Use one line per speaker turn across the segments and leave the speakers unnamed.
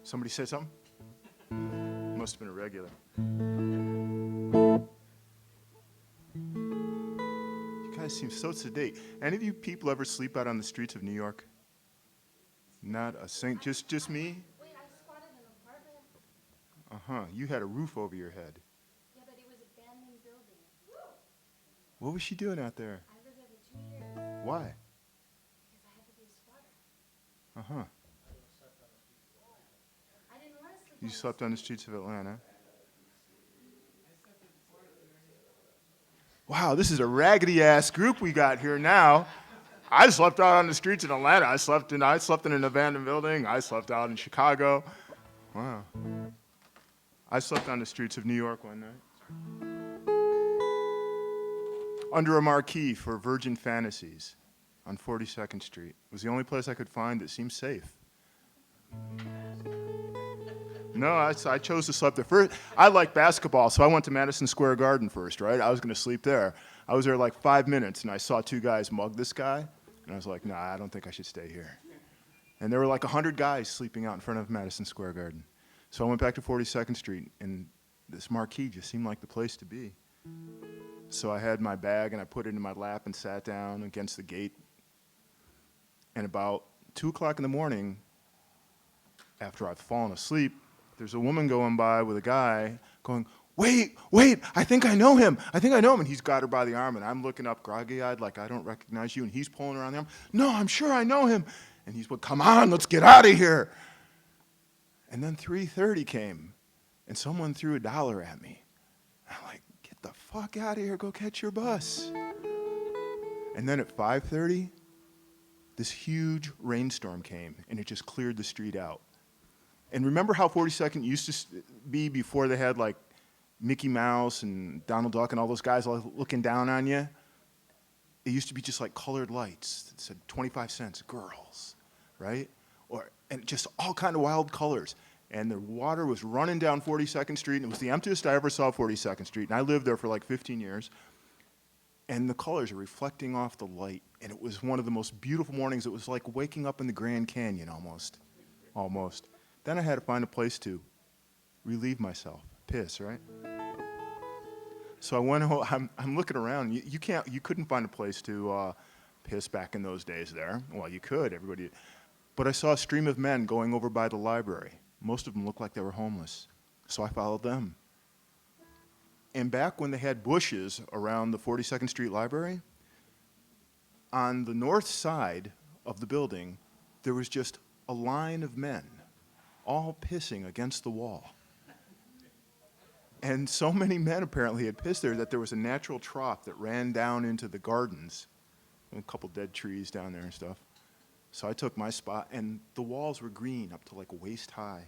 Somebody say something? Must have been a regular. You guys seem so sedate. Any of you people ever sleep out on the streets of New York? Not a saint, just me?
Wait, I spotted an apartment.
Uh-huh, you had a roof over your head.
Yeah, but it was a abandoned building.
What was she doing out there?
I lived there for 2 years
Why?
because I had to be a squatter.
Uh-huh.
I didn't want to sleep
You
on
slept on the streets of Atlanta. Wow, this is a raggedy-ass group we got here now. I slept out on the streets in Atlanta. I slept in an abandoned building. I slept out in Chicago. Wow. I slept on the streets of New York one night. Under a marquee for Virgin Fantasies on 42nd Street. It was the only place I could find that seemed safe. No, I chose to sleep there first. I like basketball, so I went to Madison Square Garden first, right? I was going to sleep there. I was there like 5 minutes, and I saw two guys mug this guy, and I was like, nah, I don't think I should stay here. And there were like 100 guys sleeping out in front of Madison Square Garden. So I went back to 42nd Street, and this marquee just seemed like the place to be. So I had my bag, and I put it in my lap and sat down against the gate. And about 2 o'clock in the morning, after I've fallen asleep, there's a woman going by with a guy going, wait, I think I know him. And he's got her by the arm, and I'm looking up groggy-eyed like I don't recognize you, and he's pulling her on the arm. No, I'm sure I know him. And he's like, come on, let's get out of here. And then 3:30 came, and someone threw $1 at me. I'm like, get the fuck out of here, go catch your bus. And then at 5:30, this huge rainstorm came, and it just cleared the street out. And remember how 42nd used to be before they had like Mickey Mouse and Donald Duck and all those guys looking down on you? It used to be just like colored lights that said 25 cents, girls, right? And just all kind of wild colors. And the water was running down 42nd Street, and it was the emptiest I ever saw 42nd Street. And I lived there for like 15 years. And the colors are reflecting off the light. And it was one of the most beautiful mornings. It was like waking up in the Grand Canyon almost. Then I had to find a place to relieve myself, piss, right? So I went home. I'm looking around. You couldn't find a place to piss back in those days there. Well, you could, everybody. But I saw a stream of men going over by the library. Most of them looked like they were homeless. So I followed them. And back when they had bushes around the 42nd Street Library, on the north side of the building, there was just a line of men, all pissing against the wall. And so many men apparently had pissed there that there was a natural trough that ran down into the gardens. A couple dead trees down there and stuff. So I took my spot, and the walls were green up to like waist high.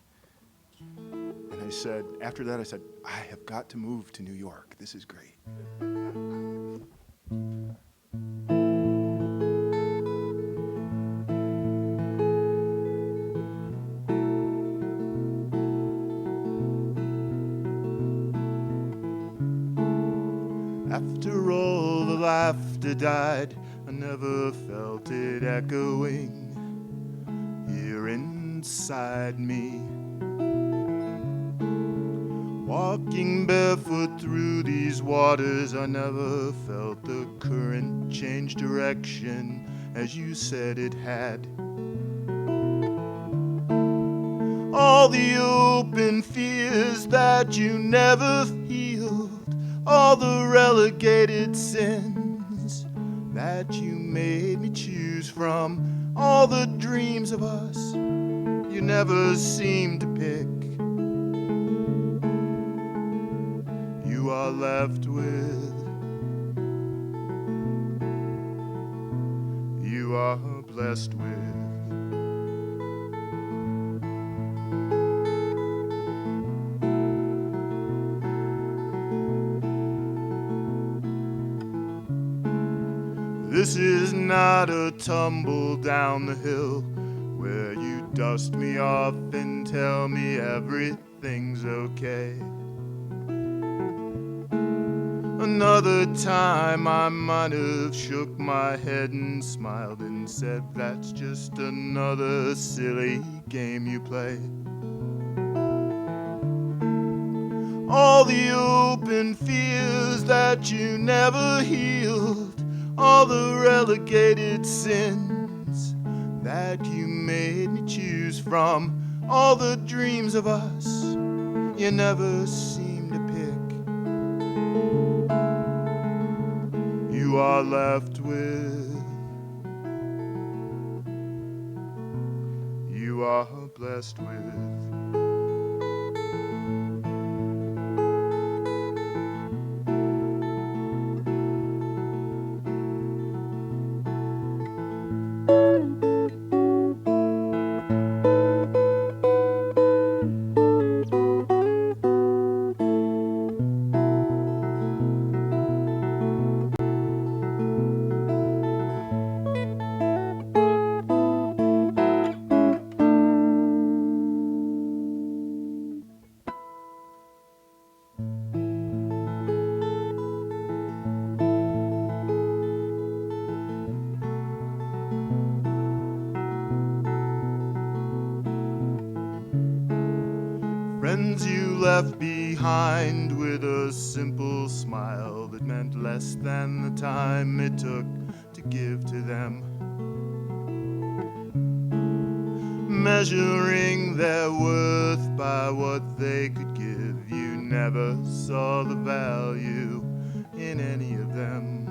And I said, after that I said, I have got to move to New York. This is great. After all the laughter died, I never felt it echoing here inside me. Walking barefoot through these waters, I never felt the current change direction as you said it had. All the open fears that you never healed, all the relegated sins that you made me choose from, all the dreams of us you never seemed to pick, you are left with, you are blessed with. This is not a tumble down the hill where you dust me off and tell me everything's okay. Another time I might have shook my head and smiled and said, that's just another silly game you play. all the open fears that you never healed, all the relegated sins that you made me choose from, all the dreams of us you never seem to pick. You are left with, you are blessed with. Friends you left behind with a simple smile that meant less than the time it took to give to them. Measuring their worth by what they could give, you never saw the value in any of them.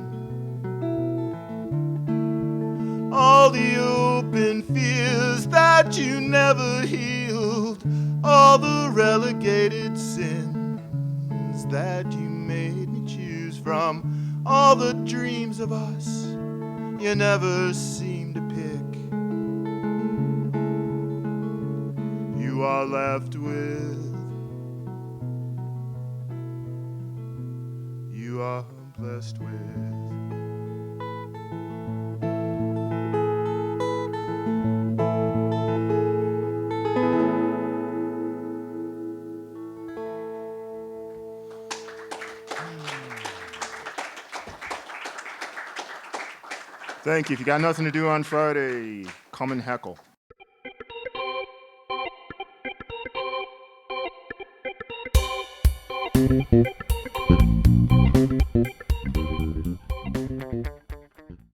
All the open fears that you never healed, all the relegated sins that you made me choose from, all the dreams of us you never seem to pick. You are left with, you are blessed with. Thank you. If you got nothing to do on Friday, come and heckle.